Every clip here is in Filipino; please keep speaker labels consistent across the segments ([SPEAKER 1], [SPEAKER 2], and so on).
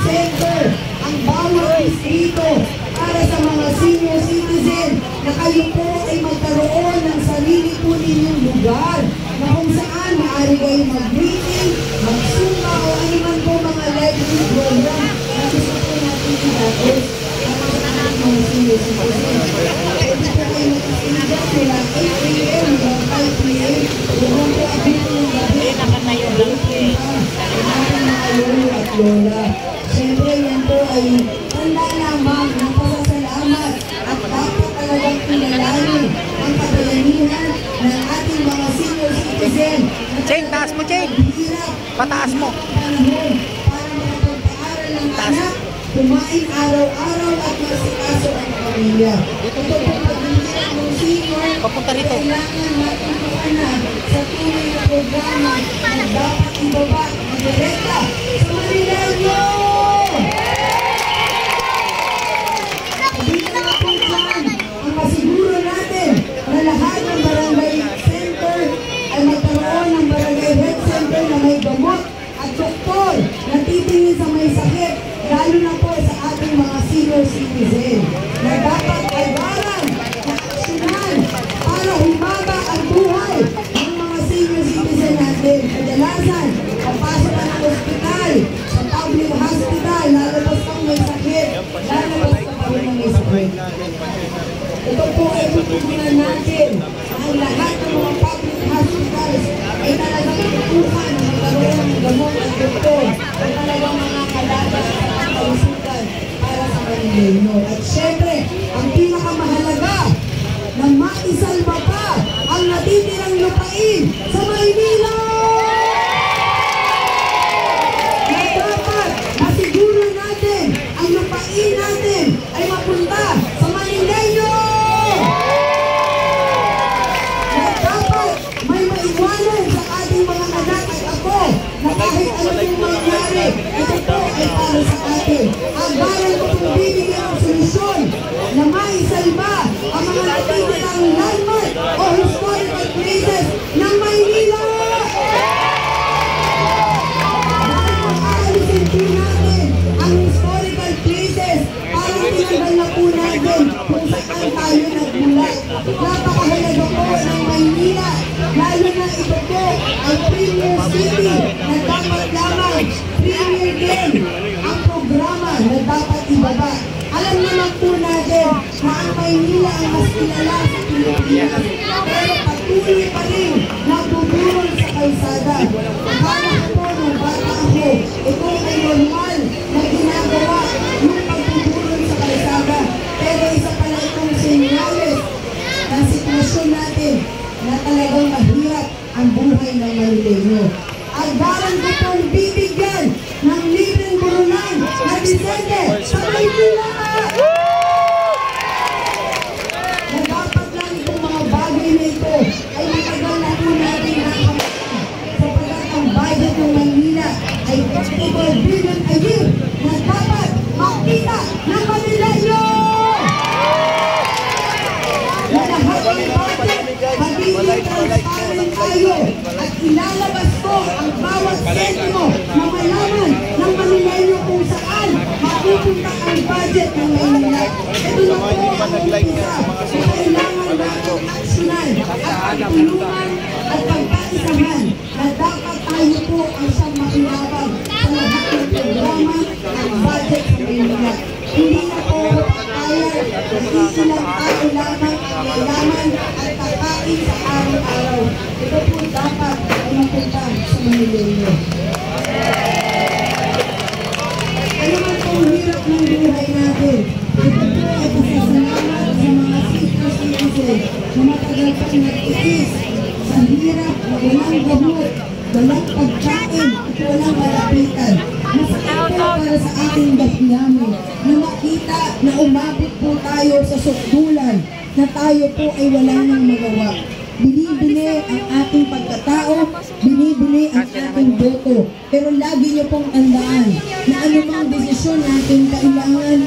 [SPEAKER 1] center ang bawat distrito para sa mga senior citizen na kayo po ay magkaroon ng sarili po ninyong lugar na kung saan maaari kayo mag-meeting, magsumpa o anuman po mga lively program na gusto po natin i-datos para sa mga senior citizen. Pwede po kayo mag-istinda mula 8 a.m. hanggang 5 p.m. Doon po ang dito ng gabi nakatayo lang mga lolo at lola. Siyempre yan po ay tanda lamang ng pasasalamat at dapat talagang pinalali ang kabayanihan ng ating mga senior citizen.
[SPEAKER 2] Cheng, taas mo, Cheng! Pataas mo!
[SPEAKER 1] Panahon para makapag-aaral ng anak, kumain araw-araw at masikaso ang pamilya. Ito po pag-ibig ng senior, kailangan natin tumanan sa tunay na programa na dapat ibaba ang direkta sa Manileño! Sabihin na po dyan, ang masiguro natin na lahat ng barangay center ay magkaroon ng barangay health center na may gamot at doktor na titingin sa may sakit, lalo na po sa ating mga senior citizen na dapat ay barang na aksyonan para humaba ang buhay ng mga senior citizen natin. Kadalasan, papasok ka ng ospital, sa public hospital, lalabas kang may sakit, lalabas ka pa rin ng may sakit. Ito po ay tutunan natin ang lahat ng mga public hospitals ay talagang tutukan na magkaroon ng gamot at doktor at talagang mga kalaga at kausukan para sa Manileño. At syempre, ang pinakamahalaga na maisalba pa ang natitirang lupain sa Maynila! Na dapat masiguro natin ang lupain natin ay mapunta sa Manileño! Na dapat may maiwanan sa ating mga anak at ako na kahit ano yung mangyari, ito po ay para sa atin. Ang bayan ko pong bibigyan ng solusyon na maisalba ang mga natitirang landmark o historical places ng Maynila! Dahil makaalisin po natin ang historical places para tinanggal na po natin kung saan tayo nagmula. Napakahalaga po ng Maynila, lalo na ito po ang premier city na dapat lamang premier din ang programa na dapat ibaba. Alam naman po natin na ang Maynila ang mas kilala sa Pilipinas, pero patuloy pa rin nagbuburol sa kalsada. Akala ko po nung bata ako, ito ay normal na ginagawa yung pagbuburol sa kalsada. Pero isa pala itong senyales ng sitwasyon natin na talagang mahirap ang buhay ng Manileño. Ang daran ko pong bibigyan ng libreng burunan na Vicente sa Maynila! Na dapat lang itong mga bagay na ito ay matagal na po natin nakamakan sapagkat ang budget ng Maynila ay 54 billion a year na dapat makita ng Manileño! Na lahat ng budget magiging transparent tayo at ilalabas ko ang bawat sentimo na malaman ng Manileño kung saan mapupunta ang budget ng Maynila. Ito na po ang umpisa na kailangan natin aksyonan at pagtulungan at pagkaisahan na dapat tayo po ang siyang makinabang sa lahat ng programa ng budget sa Maynila. Hindi na po kaya na isilang tao lamang ang mayaman at kakain sa araw-araw. Ito po dapat ay mapunta sa Manileño. Ano man pong hirap ng buhay natin, ito po ay pasasalamat sa mga senior citizen na matagal pa nagtiis sa hirap na walang gamot, walang pagkain at walang malapitan. Masakit po para sa ating damdamin na makita na umabot po tayo sa sukdulan na tayo po ay wala nang magawa. Binibili ang ating pagkatao, binibili ang ating boto. Pero lagi niyo pong tandaan na anumang desisyon natin kailangan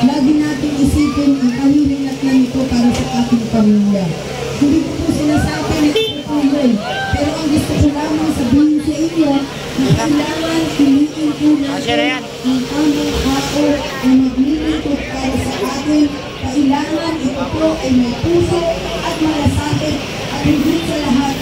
[SPEAKER 1] lagi natin isipin ang kalilingat na nito para sa ating pamilya. Hindi ko po sinasabi na itutuloy, pero ang gusto ko lamang sabihin sa inyo na kailangan piliin po natin ang tamang tao na maglilingkod para sa atin. Kailangan ito po ay may puso at malasakit at higit sa lahat,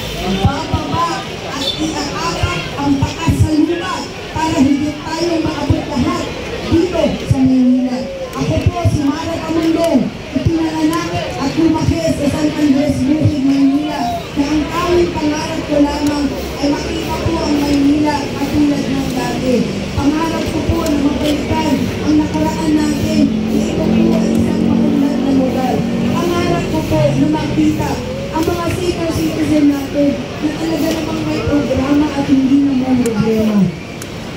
[SPEAKER 1] bababa at iaakap ang taas sa lupa para higit tayo maabot lahat dito sa Maynila. Ako po si Mara Camundong, ipinanganak at lumaki sa San Andres, Buhig, Maynila, na ang tawing pangarap ko lamang ay makita po ang Maynila katulad ng dati. Pangarap ko po na mabalikan ang nakaraan natin na ito po ay isang maunlad na lugar. Pangarap ko po na makita ang mga senior citizen natin na talaga namang may programa at hindi naman problema.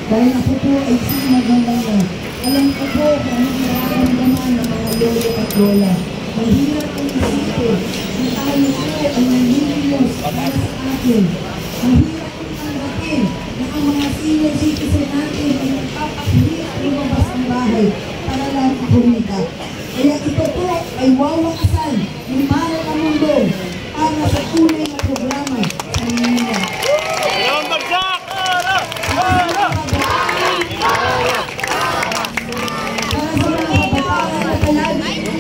[SPEAKER 1] Dahil ako po ay isang maganda na. Alam ko po kung anong nararamdaman ng mga lolo at lola. Mahirap ang isipin na tayo po ay nanlilimos para sa atin. Mahirap ang tanggapin na ang mga senior citizen natin ay nagpapakihirap lumabas ng bahay para lang kumita. Kaya ito po ay wawakasan ng Mara Camundong para sa tunay na programa sa Maynila.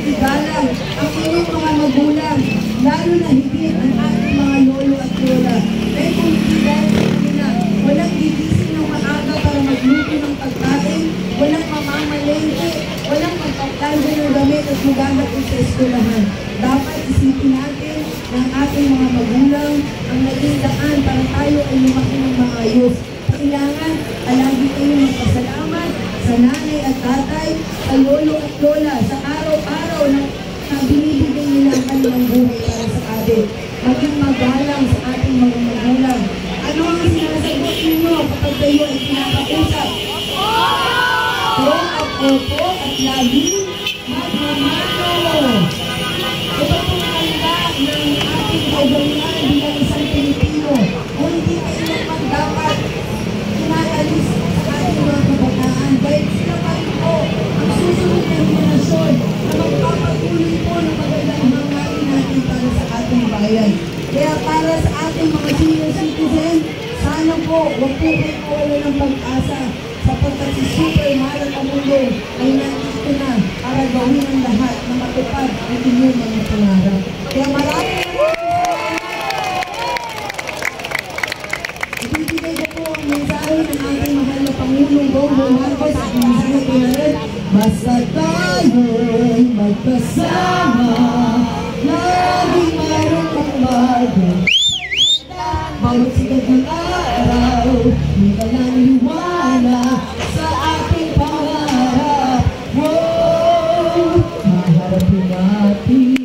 [SPEAKER 1] Igalang ang inyong mga magulang, lalo na higit ang ating mga lolo at lola. Dahil kung hindi dahil sa kanila, walang gigising ng maaga para magluto ng pagkain, walang mamamalengke, walang magpapaldo ng damit at magandapin sa eskwelahan. Dapat isipin natin ng ating mga magulang ang naging daan para tayo ay lumaki ng maayos. Kailangan palagi kayong magpasalamat sa nanay at tatay, sa lolo at lola, sa araw-araw na binibigay nila ang kanilang buhay para sa atin. Maging magalang sa ating mga magulang. Ano ang sinasagot ninyo kapag kayo ay pinakausap? Po at opo at laging magmamano. Ito pong kanda ng ating kaugalian bilang isang Pilipino. Kung hindi kayo naman dapat inaalis sa ating mga kabataan dahil sila pa rin po ang susunod na henerasyon na magpapatuloy po ng magandang hangarin natin para sa ating bayan. Kaya para sa ating mga senior citizen, sana po huwag po kayo mawala ng pag-asa sapagkat si Super Mara Camundong ay nandito na para gawin ang lahat na matupad ang inyong mga pangarap. Kaya maraming ibibigay ko po ang mensahe ng ating mahal na Pangulong Bongbong Marcos at mensahe ko na rin, basta tayo'y magkasama, laging mayroong pagbago. Bawat sikat ng araw, hindi ka lang liwanag sa ating pangarap. Wow, maharapin natin